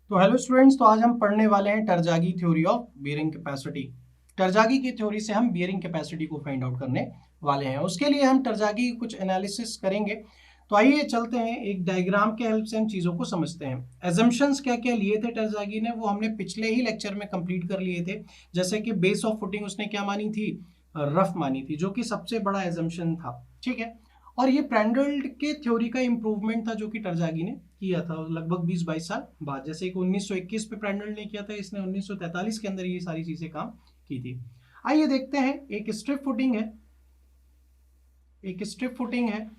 तो hello students, तो आज हम पढ़ने वाले हैं टरजागी थ्योरी ऑफ बियरिंग कैपेसिटी। टरजागी की थ्योरी से हम बियरिंग कैपेसिटी को फाइंड आउट करने वाले हैं। उसके लिए हम टरजागी की कुछ एनालिसिस करेंगे। तो आइए चलते हैं, एक डायग्राम के हेल्प से हम चीज़ों को समझते हैं। एजम्पशंस क्या क्या लिए थे टरजागी ने, वो हमने पिछले ही लेक्चर में कंप्लीट कर लिए थे। जैसे कि बेस ऑफ फुटिंग उसने क्या मानी थी, रफ मानी थी, जो कि सबसे बड़ा एजम्पशन था। ठीक है। और ये प्रैंडल के थ्योरी का इंप्रूवमेंट था जो कि टरजागी ने किया था लगभग 20-22 साल बाद। जैसे कि 1921 पे प्रैंडल ने किया था, इसने 1943 के अंदर ये सारी चीजें काम की थी। आइए देखते हैं, एक स्ट्रिप फुटिंग है, एक स्ट्रिप फुटिंग है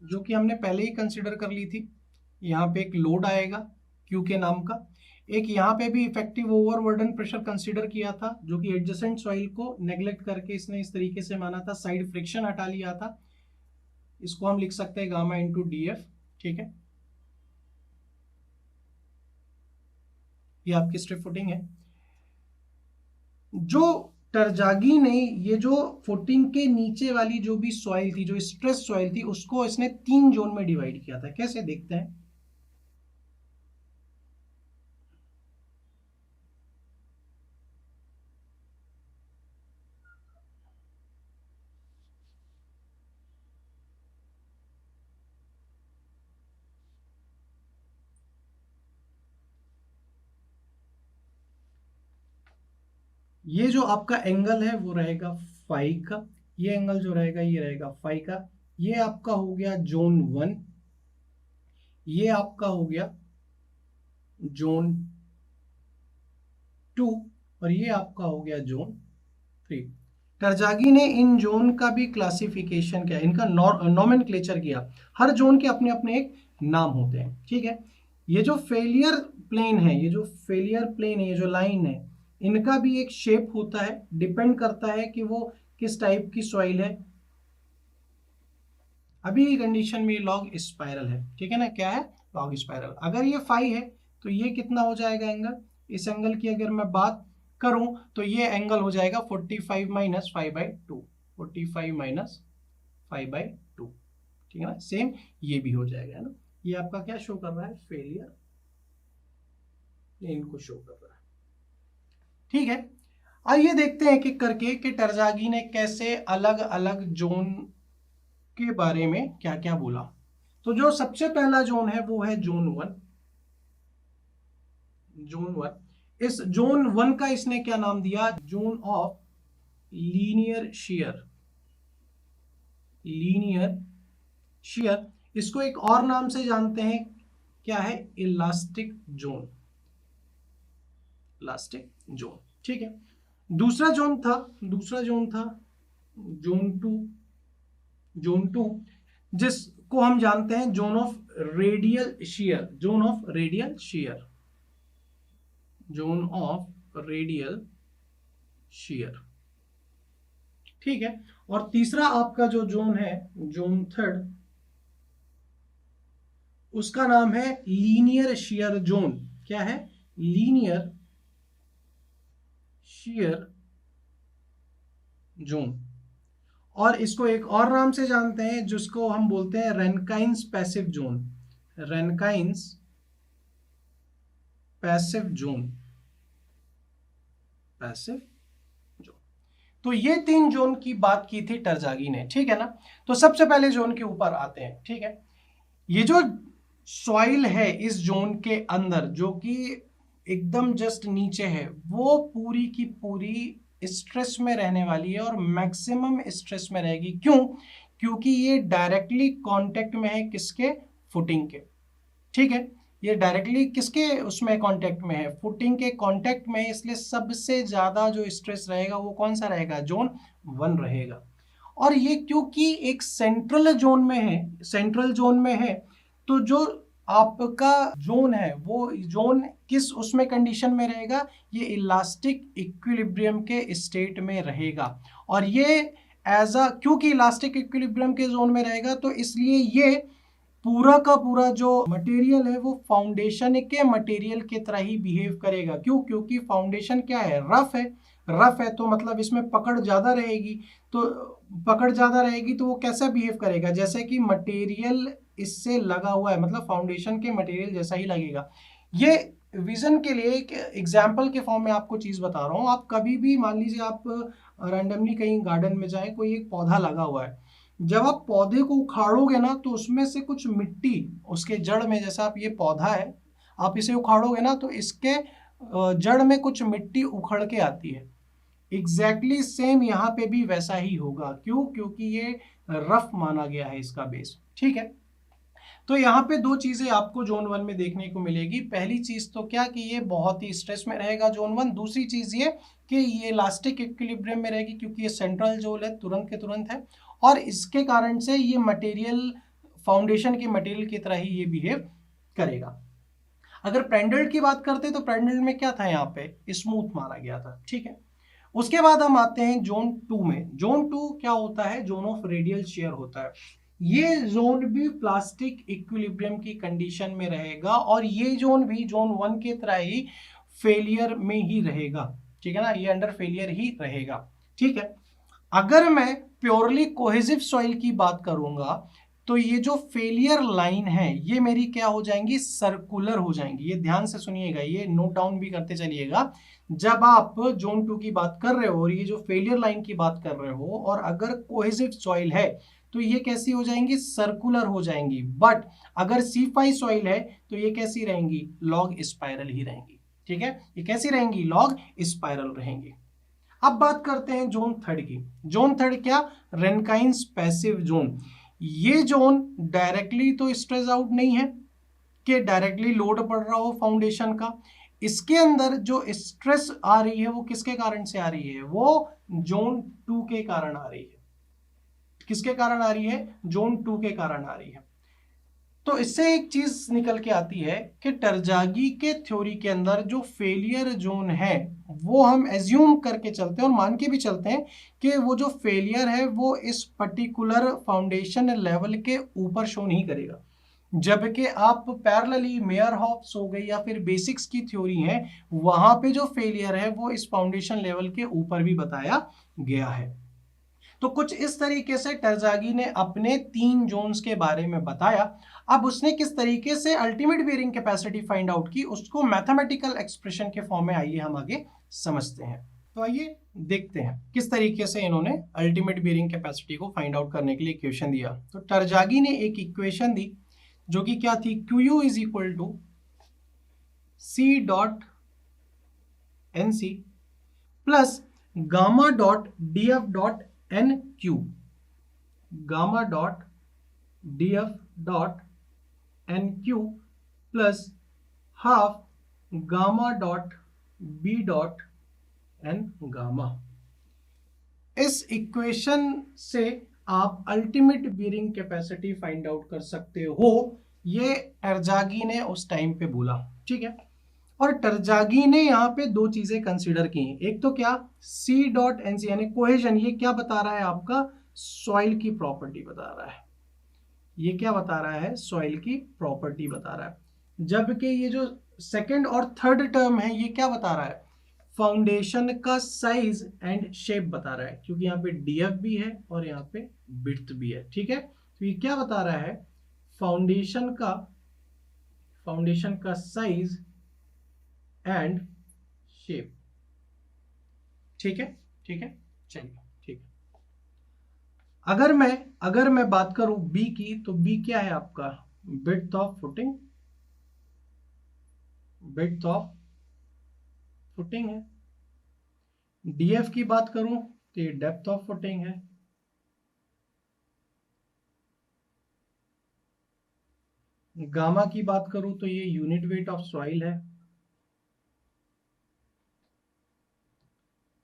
जो कि हमने पहले ही कंसिडर कर ली थी। यहाँ पे एक लोड आएगा क्यू के नाम का। एक यहाँ पे भी इफेक्टिव ओवरबर्डन प्रेशर कंसीडर किया था, जो कि एडजेसेंट सॉइल को नेग्लेक्ट करके इसने इस तरीके से माना था, साइड फ्रिक्शन हटा लिया था। इसको हम लिख सकते हैं गामा इंटू डी एफ। ठीक है, ये आपकी स्ट्रिप फुटिंग है। जो टरजागी ने ये जो फुटिंग के नीचे वाली जो भी सॉइल थी, जो स्ट्रेस सॉइल थी, उसको इसने 3 जोन में डिवाइड किया था। कैसे देखते हैं। ये जो आपका एंगल है वो रहेगा फाई का, ये एंगल जो रहेगा ये रहेगा फाई का। ये आपका हो गया जोन 1, ये आपका हो गया जोन 2, और ये आपका हो गया जोन 3। टरजागी ने इन जोन का भी क्लासिफिकेशन किया, इनका नॉमेनक्लेचर किया। हर जोन के अपने अपने एक नाम होते हैं। ठीक है। ये जो फेलियर प्लेन है, ये जो फेलियर प्लेन है, ये जो लाइन है, इनका भी एक शेप होता है। डिपेंड करता है कि वो किस टाइप की सॉइल है। अभी की कंडीशन में लॉग स्पाइरल है। ठीक है ना, क्या है, लॉग स्पाइरल। अगर ये फाई है तो ये कितना हो जाएगा एंगल, इस एंगल की अगर मैं बात करूं तो ये एंगल हो जाएगा 45 माइनस 5/2, 45 माइनस 5/2। ठीक है ना, सेम ये भी हो जाएगा, है ना। ये आपका क्या शो कर रहा है, फेलियर, इनको शो कर रहा है। ठीक है। आइए देखते हैं एक एक करके कि टरजागी ने कैसे अलग अलग जोन के बारे में क्या क्या बोला। तो जो सबसे पहला जोन है वो है जोन 1। जोन 1, इस जोन 1 का इसने क्या नाम दिया, zone of linear share. Linear share, इसको एक और नाम से जानते हैं, क्या है, इलास्टिक जोन। Elastic zone. ठीक है। दूसरा जोन था, दूसरा जोन था जोन 2। जोन 2 जिसको हम जानते हैं zone of radial share. Zone of radial share, zone of radial share. ठीक है। और तीसरा आपका जो जोन है, जोन 3, उसका नाम है लीनियर शेयर जोन। क्या है, लीनियर शेयर जोन। और इसको एक और नाम से जानते हैं जिसको हम बोलते हैं Rankine's passive zone. Rankine's passive zone, passive zone. तो ये 3 जोन की बात की थी टरजागी ने। ठीक है ना। तो सबसे पहले जोन के ऊपर आते हैं। ठीक है। ये जो सॉइल है इस जोन के अंदर, जो कि एकदम जस्ट नीचे है, वो पूरी की पूरी स्ट्रेस में रहने वाली है और मैक्सिमम स्ट्रेस में रहेगी। क्यों, क्योंकि ये डायरेक्टली कांटेक्ट में है किसके, फुटिंग के। ठीक है। ये डायरेक्टली किसके उसमें कांटेक्ट में है, फुटिंग के कांटेक्ट में है, इसलिए सबसे ज्यादा जो स्ट्रेस रहेगा वो कौन सा रहेगा, जोन 1 रहेगा। और ये क्योंकि एक सेंट्रल जोन में है, सेंट्रल जोन में है, तो जो आपका जोन है वो जोन किस उसमें कंडीशन में रहेगा, ये इलास्टिक इक्विलिब्रियम के स्टेट में रहेगा। और ये क्योंकि इलास्टिक इक्विलिब्रियम के जोन में रहेगा, तो इसलिए ये पूरा का पूरा जो मटेरियल है वो फाउंडेशन के मटेरियल की तरह ही बिहेव करेगा। क्यों, क्योंकि फाउंडेशन क्या है, रफ है। रफ है तो मतलब इसमें पकड़ ज़्यादा रहेगी, तो पकड़ ज़्यादा रहेगी तो वो कैसा बिहेव करेगा, जैसे कि मटेरियल इससे लगा हुआ है, मतलब फाउंडेशन के मटेरियल जैसा ही लगेगा। ये विजन के लिए एक एग्जाम्पल के फॉर्म में आपको चीज़ बता रहा हूँ। आप कभी भी मान लीजिए आप रैंडमली कहीं गार्डन में जाएं, कोई एक पौधा लगा हुआ है, जब आप पौधे को उखाड़ोगे ना तो उसमें से कुछ मिट्टी उसके जड़ में, जैसा आप ये पौधा है आप इसे उखाड़ोगे ना तो इसके जड़ में कुछ मिट्टी उखड़ के आती है। एग्जैक्टली सेम यहाँ पे भी वैसा ही होगा। क्यों? क्योंकि ये रफ माना गया है इसका बेस। ठीक है, तो यहाँ पे दो चीजें आपको जोन 1 में देखने को मिलेगी। पहली चीज तो क्या कि ये बहुत ही स्ट्रेस में रहेगा जोन 1। दूसरी चीज ये कि ये इलास्टिक इक्विलिब्रियम में रहेगी क्योंकि ये सेंट्रल जोन है, तुरंत के तुरंत है, और इसके कारण से ये मटेरियल फाउंडेशन के मटेरियल की तरह ही ये बिहेव करेगा। अगर प्रेंडल्ट की बात करते तो प्रेंडल्ट में क्या था, यहाँ पे स्मूथ माना गया था। ठीक है, उसके बाद हम आते हैं जोन 2 में। जोन 2 क्या होता है? जोन ऑफ रेडियल शेयर होता है। ये जोन भी प्लास्टिक इक्विलिब्रियम की कंडीशन में रहेगा और ये जोन भी जोन 1 के तरह ही फेलियर में ही रहेगा। ठीक है ना, ये अंडर फेलियर ही रहेगा। ठीक है, अगर मैं प्योरली कोहेसिव सॉइल की बात करूंगा तो ये जो फेलियर लाइन है ये मेरी क्या हो जाएंगी? सर्कुलर हो जाएंगी। ये ध्यान से सुनिएगा, ये नोट डाउन भी करते चलिएगा। जब आप जोन 2 की बात कर रहे हो और ये जो फेलियर लाइन की बात कर रहे हो और अगर कोहेसिव सॉइल है तो ये कैसी हो जाएंगी? सर्कुलर हो जाएंगी। बट अगर C5 सॉइल है तो ये कैसी रहेंगी? लॉग स्पाइरल ही रहेंगी। ठीक है, ये कैसी रहेंगी? लॉग स्पाइरल रहेंगी। अब बात करते हैं जोन 3 की। जोन 3 क्या? रेनकाइंस पैसिव जोन। ये जोन डायरेक्टली तो स्ट्रेस आउट नहीं है कि डायरेक्टली लोड पड़ रहा हो फाउंडेशन का। इसके अंदर जो स्ट्रेस आ रही है वो किसके कारण से आ रही है? वो जोन 2 के कारण आ रही है। किसके कारण आ रही है? जोन 2 के कारण आ रही है। तो इससे एक चीज निकल के आती है कि टरजागी के थ्योरी के अंदर जो फेलियर जोन है वो हम एज्यूम करके चलते हैं और मान के भी चलते हैं कि वो जो फेलियर है वो इस पर्टिकुलर फाउंडेशन लेवल के ऊपर शो नहीं करेगा। जबकि आप पैरेलली मेयरहॉफ्स हो गई या फिर बेसिक्स की थ्योरी है, वहां पे जो फेलियर है वो इस फाउंडेशन लेवल के ऊपर भी बताया गया है। तो कुछ इस तरीके से टरजागी ने अपने 3 जोन्स के बारे में बताया। अब उसने किस तरीके से ultimate bearing capacity find out की, उसको मैथमेटिकल एक्सप्रेशन के फॉर्म में आइए हम आगे समझते हैं। तो आइए देखते हैं किस तरीके से इन्होंने अल्टीमेट बियरिंग कैपेसिटी को फाइंड आउट करने के लिए इक्वेशन दिया। तो टरजागी ने एक इक्वेशन दी जो कि क्या थी? QU is equal to C dot NC plus gamma dot DF dot NQ, gamma dot DF dot NQ plus half gamma dot B dot N gamma. इस इक्वेशन से आप ultimate bearing capacity find out कर सकते हो, ये टरजागी ने उस time पे बोला। ठीक है, और टरजागी ने यहाँ पे दो चीजें कंसीडर की हैं। एक तो क्या? C डॉट NC यानी कोहेजन। ये क्या बता रहा है? आपका सॉइल की प्रॉपर्टी बता रहा है। ये क्या बता रहा है? सॉइल की प्रॉपर्टी बता रहा है। जबकि ये जो सेकंड और थर्ड टर्म है ये क्या बता रहा है? फाउंडेशन का साइज एंड शेप बता रहा है, क्योंकि यहाँ पे DF भी है और यहाँ पे विड्थ भी है। ठीक है, तो ये क्या बता रहा है? फाउंडेशन का साइज एंड शेप। ठीक है, ठीक है, चलिए ठीक है। अगर मैं बात करूं बी की, तो बी क्या है आपका? Width of footing, width of footing है। DF की बात करूं तो ये डेप्थ ऑफ फुटिंग है। गामा की बात करूं तो ये यूनिट वेट ऑफ सॉइल है।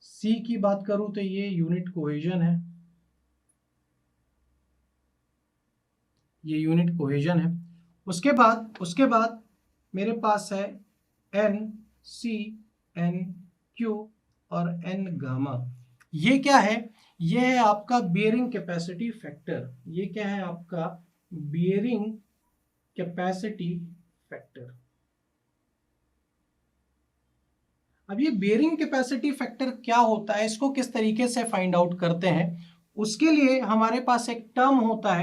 C की बात करूं तो ये यूनिट कोहेजन है। ये यूनिट कोहेजन है। उसके बाद मेरे पास है N, C, N, Q और N गामा। ये क्या है? ये है आपका बियरिंग कैपेसिटी फैक्टर। ये क्या है आपका? Bearing capacity factor. अब ये बेयरिंग कैपेसिटी फैक्टर क्या होता है, इसको किस तरीके से फाइंड आउट करते हैं, उसके लिए हमारे पास एक टर्म होता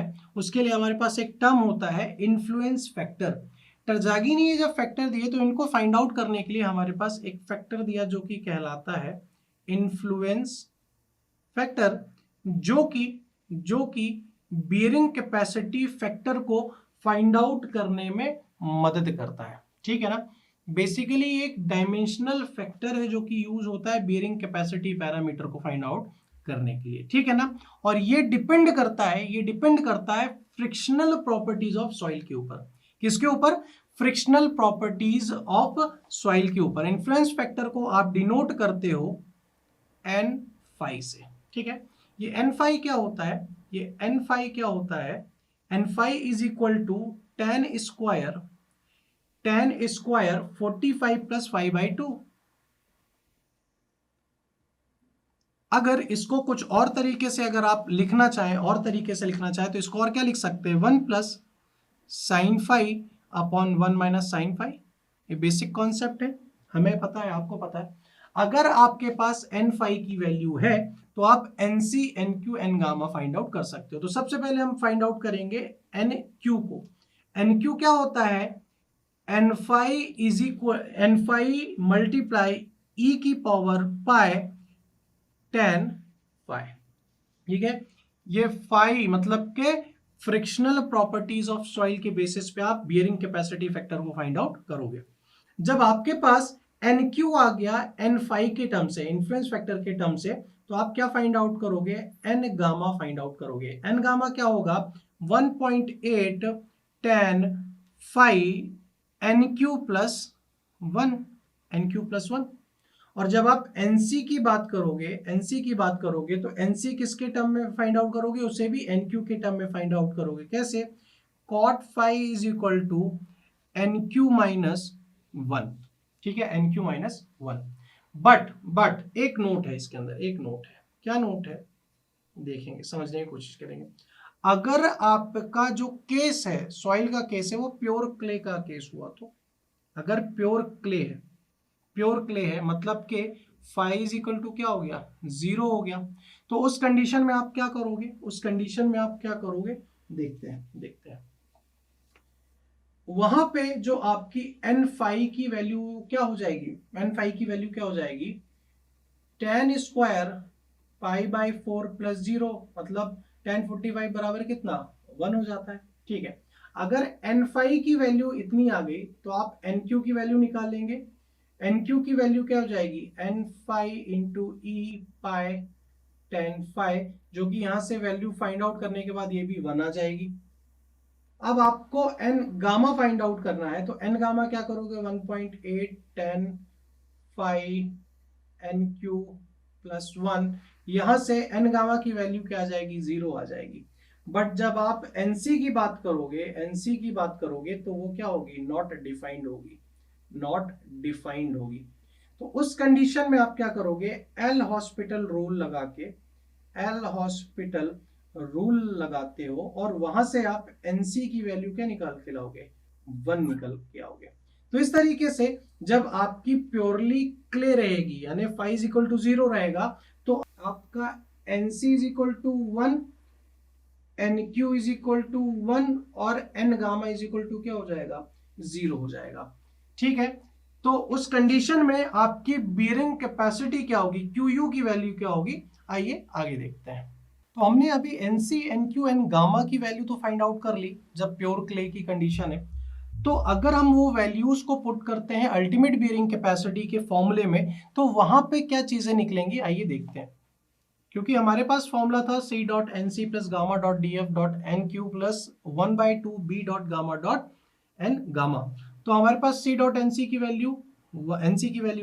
है इन्फ्लुएंस फैक्टर। टरजागी ने ये जब फैक्टर दिए तो इनको फाइंड आउट करने के लिए हमारे पास एक फैक्टर दिया जो कि कहलाता है इन्फ्लुएंस फैक्टर, जो कि बेयरिंग कैपेसिटी फैक्टर को फाइंड आउट करने में मदद करता है। ठीक है ना, बेसिकली एक डायमेंशनल फैक्टर है जो कि यूज होता है बेयरिंग कैपेसिटी पैरामीटर को फाइंड आउट करने के लिए। ठीक है ना, और ये डिपेंड करता है फ्रिक्शनल प्रॉपर्टीज ऑफ सॉइल के ऊपर। किसके ऊपर? फ्रिक्शनल प्रॉपर्टीज ऑफ सॉइल के ऊपर। इन्फ्लुएंस फैक्टर को आप डिनोट करते हो एन फाई से। ठीक है, ये एन फाई क्या होता है? N phi is equal to ten square 45 plus 5/2। अगर इसको कुछ और तरीके से अगर आप लिखना चाहें तो इसको और क्या लिख सकते हैं? 1 plus sine phi upon 1 minus sine phi. ये बेसिक कॉन्सेप्ट है, हमें पता है, आपको पता है। अगर आपके पास एन फाई की वैल्यू है तो आप N C, N Q, N gamma find out कर सकते हो। तो सबसे पहले हम फाइंड आउट करेंगे एन क्यू को। एन क्यू क्या होता है? एन फाई मल्टीप्लाई ई की पावर पाई टेन फाई। ठीक है, ये फाई मतलब के फ्रिक्शनल प्रॉपर्टीज ऑफ सॉइल के बेसिस पे आप बियरिंग कैपेसिटी फैक्टर को फाइंड आउट करोगे। जब आपके पास एन क्यू आ गया एन फाई के टर्म से, इन्फ्लुएंस फैक्टर के टर्म से, तो आप क्या फाइंड आउट करोगे? एन गामा फाइंड आउट करोगे। एन गामा क्या होगा? 1.8 10 फाई एन क्यू प्लस 1। और जब आप एनसी की बात करोगे तो एनसी किसके टर्म में फाइंड आउट करोगे? उसे भी एनक्यू के टर्म में फाइंड आउट करोगे। कैसे? Cot phi is equal to NQ minus 1। ठीक है, एनक्यू माइनस 1। बट एक नोट है इसके अंदर, एक नोट है। क्या नोट है? देखेंगे, समझने की कोशिश करेंगे। अगर आपका जो केस है, सॉइल का केस है, वो प्योर क्ले का केस हुआ, तो अगर प्योर क्ले है मतलब के फाई इज इक्वल टू क्या हो गया? 0 हो गया। तो उस कंडीशन में आप क्या करोगे? देखते हैं। वहां पे जो आपकी एन फाई की वैल्यू क्या हो जाएगी? Ten square pi by 4 plus 0, मतलब 1045 बराबर कितना? 1 हो जाता है। ठीक है, अगर एन फाई की वैल्यू इतनी आ गई तो आप एन क्यू की वैल्यू निकाल लेंगे। एन क्यू की वैल्यू क्या हो जाएगी? एन फाई इंटू ई पाई 10 फाई, जो कि यहां से वैल्यू फाइंड आउट करने के बाद ये भी 1 आ जाएगी। अब आपको एन गामा फाइंड आउट करना है, तो एन गामा क्या करोगे? 1.8 10 फाई एन क्यू प्लस 1। यहां से एन गामा की वैल्यू क्या आ जाएगी? 0 आ जाएगी। बट जब आप एनसी की बात करोगे तो वो क्या होगी? नॉट डिफाइंड होगी। तो उस कंडीशन में आप क्या करोगे? एल हॉस्पिटल रूल लगाते हो और वहां से आप एनसी की वैल्यू क्या निकाल के लाओगे? 1 निकल के आओगे। तो इस तरीके से जब आपकी प्योरली क्ले रहेगी, यानी फाई इज इक्वल टू 0 रहेगा, तो आपका NC is equal to 1, N Q is equal to 1 और N gamma is equal to क्या हो जाएगा? 0 हो जाएगा। ठीक है, तो उस कंडीशन में आपकी बीयरिंग कैपेसिटी क्या होगी? क्यू यू की वैल्यू क्या होगी? आइए आगे देखते हैं। तो हमने अभी एनसी, एनक्यू, एन गामा की वैल्यू तो फाइंड आउट कर ली जब प्योर क्ले की कंडीशन है। तो अगर हम वो वैल्यूज को पुट करते हैं अल्टीमेट बीयरिंग कैपेसिटी के फॉर्मूले में, तो वहां पे क्या चीजें निकलेंगी, आइए देखते हैं। क्योंकि हमारे पास फॉर्मूला था C dot N C plus gamma dot D F dot N Q plus 1/2 B dot gamma dot N gamma. तो हमारे पास सी डॉट एन सी की वैल्यू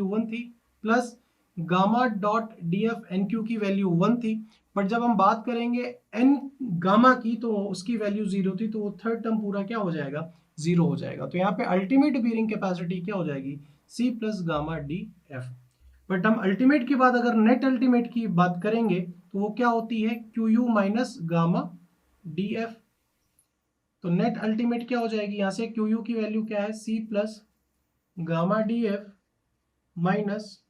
1 थी, plus gamma dot D F N Q की वैल्यू 1 थी। But जब हम बात करेंगे एन गामा की तो उसकी वैल्यू 0 थी, तो वो थर्ड टर्म पूरा क्या हो जाएगा? 0 हो जाएगा। तो यहाँ पे अल्टीमेट बीयरिंग कैपेसिटी क्या हो जाएगी? C plus gamma D F. But हम अल्टीमेट के बाद अगर नेट अल्टीमेट की बात करेंगे तो वो क्या होती है? Q U minus gamma D F. तो नेट अल्टीमेट क्या हो जाएगी? यहां से क्यू यू की वैल्यू क्या है? C plus gamma D F minus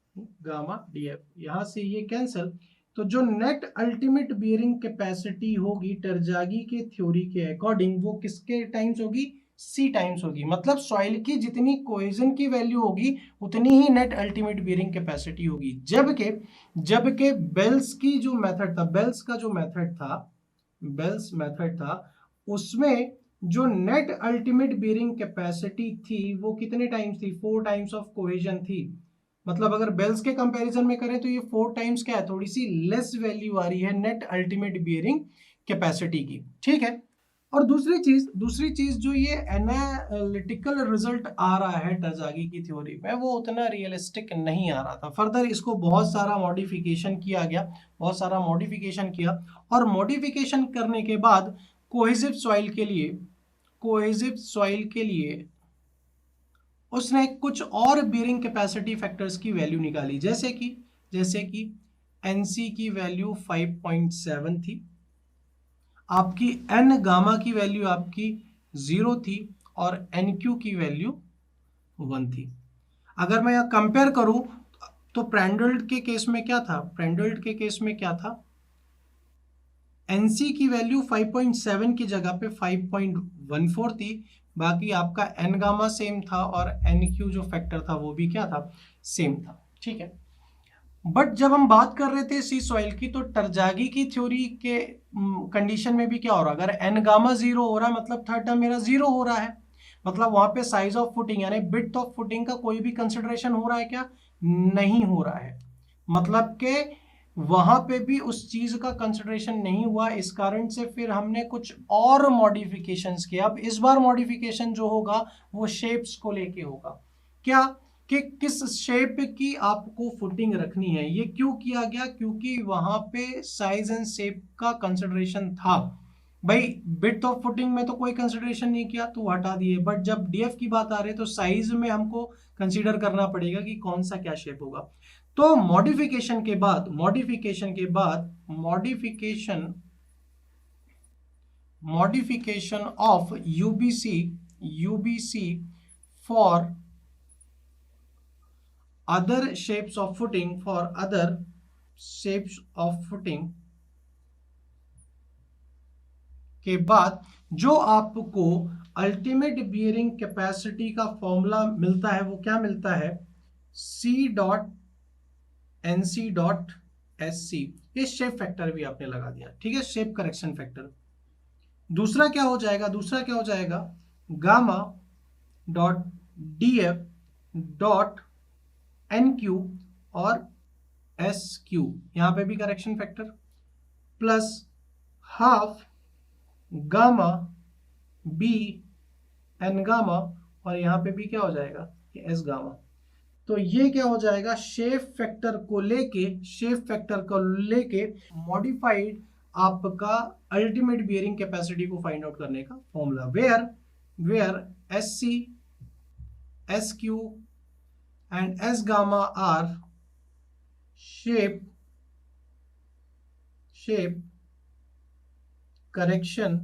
gamma DF, यहां से ये कैंसिल। तो जो नेट अल्टीमेट बियरिंग कैपेसिटी होगी टरजागी के थ्योरी के अकॉर्डिंग वो किसके टाइम्स होगी, सी टाइम्स होगी। मतलब सॉइल की जितनी कोहेजन की वैल्यू होगी उतनी ही नेट अल्टीमेट बियरिंग कैपेसिटी होगी। जबकि बेल्स की जो मेथड था, बेल्स का जो मेथड था, बेल्स मेथड था, उसमें जो नेट अल्टीमेट बियरिंग कैपेसिटी थी वो कितने टाइम्स थी, 4 टाइम्स ऑफ कोहेजन थी। मतलब अगर बेल्स के कंपैरिजन में करें तो ये 4 टाइम्स क्या है, थोड़ी सी लेस वैल्यू आ रही है नेट अल्टीमेट बियरिंग कैपेसिटी की, ठीक है। और दूसरी चीज जो ये एनालिटिकल रिजल्ट आ रहा है टरजागी की थ्योरी में वो उतना रियलिस्टिक नहीं आ रहा था। फर्दर इसको बहुत सारा मॉडिफिकेशन किया गया, बहुत सारा मॉडिफिकेशन किया, और मॉडिफिकेशन करने के बाद कोहेसिव सॉइल के लिए उसने कुछ और बियरिंग कैपेसिटी फैक्टर्स की वैल्यू निकाली, जैसे कि एनसी की वैल्यू 5.7 थी, आपकी एन गामा की वैल्यू आपकी 0 थी, और एन क्यू की वैल्यू 1 थी। अगर मैं यहां कंपेयर करूं तो प्रैंडल्ट के केस में क्या था, एनसी की वैल्यू 5.7 की जगह पे 5.14 थी, बाकी आपका एन गामा सेम था और एन क्यू जो फैक्टर था वो भी क्या था, सेम था, ठीक है। बट जब हम बात कर रहे थे सी सॉइल की तो टरजागी की थ्योरी के कंडीशन में भी क्या हो रहा है, अगर एन गामा 0 हो रहा है मतलब थर्ड टर्म मेरा 0 हो रहा है, मतलब वहां पे साइज ऑफ फुटिंग यानी बिड्थ ऑफ फुटिंग का कोई भी कंसिडरेशन हो रहा है क्या, नहीं हो रहा है। मतलब के वहां पे भी उस चीज का कंसिडरेशन नहीं हुआ, इस कारण से फिर हमने कुछ और मॉडिफिकेशंस किए। अब इस बार मॉडिफिकेशन जो होगा वो शेप्स को लेके होगा, क्या कि किस शेप की आपको फुटिंग रखनी है। ये क्यों किया गया, क्योंकि वहां पे साइज एंड शेप का कंसिडरेशन था। भाई बिड्थ ऑफ फुटिंग में तो कोई कंसिडरेशन नहीं किया तो हटा दिए, बट जब डीएफ की बात आ रही है तो साइज में हमको कंसीडर करना पड़ेगा कि कौन सा क्या शेप होगा। तो modification of UBC for other shapes of footing के बाद जो आपको अल्टीमेट बियरिंग कैपेसिटी का फॉर्मूला मिलता है वो क्या मिलता है, C dot N C dot S C. ये शेप फैक्टर भी आपने लगा दिया, ठीक है, शेप करेक्शन फैक्टर। दूसरा क्या हो जाएगा, gamma dot D F dot N Q और एस क्यू, यहां पे भी correction factor, plus half gamma B N gamma, और यहां पे भी क्या हो जाएगा, एस गामा। तो ये क्या हो जाएगा, शेप फैक्टर को लेके मॉडिफाइड आपका अल्टीमेट बियरिंग कैपेसिटी को फाइंड आउट करने का formula, where S C, S Q and S gamma are shape correction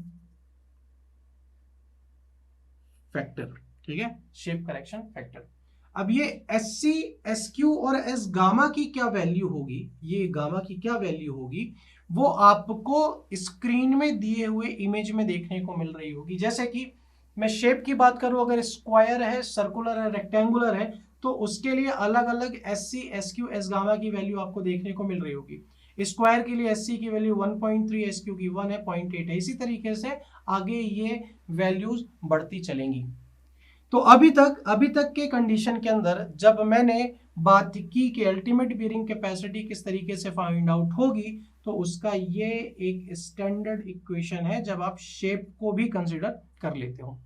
factor, ठीक है, शेप करेक्शन फैक्टर। अब ये एस सी, एस क्यू और एस गामा की क्या वैल्यू होगी, ये गामा की क्या वैल्यू होगी वो आपको स्क्रीन में दिए हुए इमेज में देखने को मिल रही होगी। जैसे कि मैं शेप की बात करूं, अगर स्क्वायर है, सर्कुलर है, रेक्टेंगुलर है तो उसके लिए अलग अलग S C, S Q, S gamma की वैल्यू आपको देखने को मिल रही होगी। स्क्वायर के लिए एस सी की वैल्यू 1.3, एस क्यू की 1 है, 0.8 है, इसी तरीके से आगे ये वैल्यूज बढ़ती चलेंगी। तो अभी तक के कंडीशन के अंदर जब मैंने बात की कि अल्टीमेट बियरिंग कैपेसिटी किस तरीके से फाइंड आउट होगी, तो उसका ये एक स्टैंडर्ड इक्वेशन है जब आप शेप को भी कंसीडर कर लेते हो।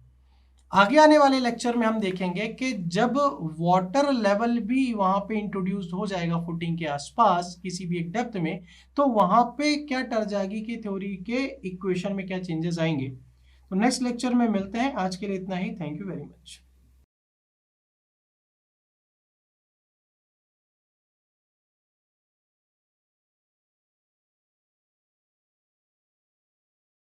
आगे आने वाले लेक्चर में हम देखेंगे कि जब वाटर लेवल भी वहां पे इंट्रोड्यूस हो जाएगा फुटिंग के आसपास किसी भी एक डेप्थ में, तो वहां पे क्या टरजागी की थ्योरी के इक्वेशन में क्या चेंजेस आएंगे। तो नेक्स्ट लेक्चर में मिलते हैं, आज के लिए इतना ही, थैंक यू वेरी मच।